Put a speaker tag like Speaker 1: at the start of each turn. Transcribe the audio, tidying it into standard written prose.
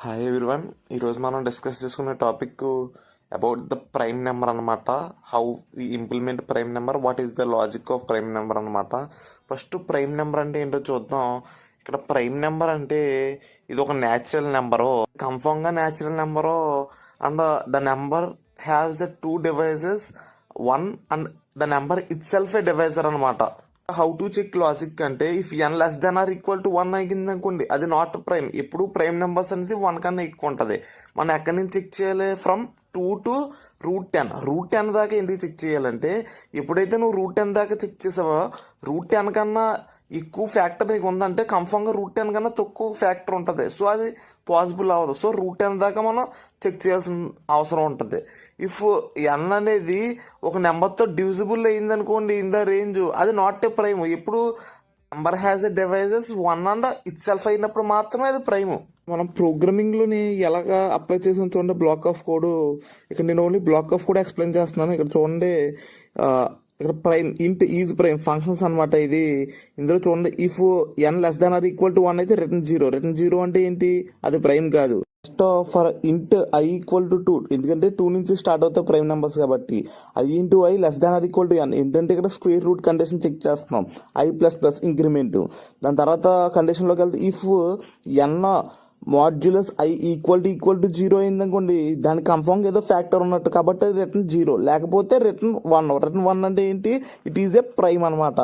Speaker 1: Hi everyone. ఈరోజు మనం discuss చేసుకునే topic about the prime number అనమాట. How we implement prime number, what is the logic of prime number అనమాట. First prime number అంటే ఏంటో చూద్దాం. ఇక్కడ ప్రైమ్ నెంబర్ అంటే ఇది ఒక న్యాచురల్ నెంబరు, కన్ఫర్మ్గా natural number. And the number haves the two divisors, one and the number itself a divisor అనమాట. హౌ టు చెక్ లాజిక్ అంటే if N less then or equal to 1 అయింది అనుకోండి, అది not prime. ఎప్పుడు prime numbers అనేది 1 కన్నా ఎక్కువ ఉంటుంది. మనం ఎక్కడి నుంచి చెక్ చేయాలి? From 2 to √10. √10 దాకా ఎందుకు చెక్ చేయాలంటే ఎప్పుడైతే నువ్వు √10 దాకా చెక్ చేసావో, √10 కన్నా ఎక్కువ ఫ్యాక్టర్ నీకు ఉందంటే కన్ఫర్మ్గా √10 కన్నా తక్కువ ఫ్యాక్టర్ ఉంటుంది. సో అది పాసిబుల్ అవ్వదు. సో √10 దాకా మనం చెక్ చేయాల్సిన అవసరం ఉంటుంది. ఇఫ్ ఎన్ అనేది ఒక నెంబర్తో డివిజిబుల్ అయింది అనుకోండి ఇన్ ద రేంజ్, అది నాట్ ఏ ప్రైమ్. ఎప్పుడు number has a devices 1 and it self అయినప్పుడు మాత్రమే అది ప్రైమ్. మనం ప్రోగ్రామింగ్లోని ఎలాగా అప్లై చేసి చూడండి బ్లాక్ ఆఫ్ కోడ్. ఇక్కడ నేను only black of code explain చేస్తున్నాను. ఇక్కడ చూడండి, ఇక్కడ ప్రైమ్ ఇంట్ ఈజ్ ప్రైమ్ ఫంక్షన్స్ అనమాట ఇది. ఇందులో చూడండి, if N less than or equal to 1 అయితే రిటర్న్ 0. రిటర్న్ 0 అంటే ఏంటి? అది ప్రైమ్ కాదు. First for int I equal to 2, ఎందుకంటే 2 నుంచి స్టార్ట్ అవుతాయి ప్రైమ్ నెంబర్స్ కాబట్టి. I into I less than or equal to N, ఏంటంటే ఇక్కడ స్క్వేర్ రూట్ కండిషన్ చెక్ చేస్తున్నాం. I plus plus increment. దాని తర్వాత కండిషన్లోకి వెళ్తే if N modulus I equal to 0 అయింది అనుకోండి, దానికి కన్ఫర్మ్ ఏదో ఫ్యాక్టర్ ఉన్నట్టు కాబట్టి రిటర్న్ 0, లేకపోతే రిటర్న్ 1. రిటర్న్ 1 అంటే ఏంటి? ఇట్ ఈజ్ ఏ ప్రైమ్ అనమాట.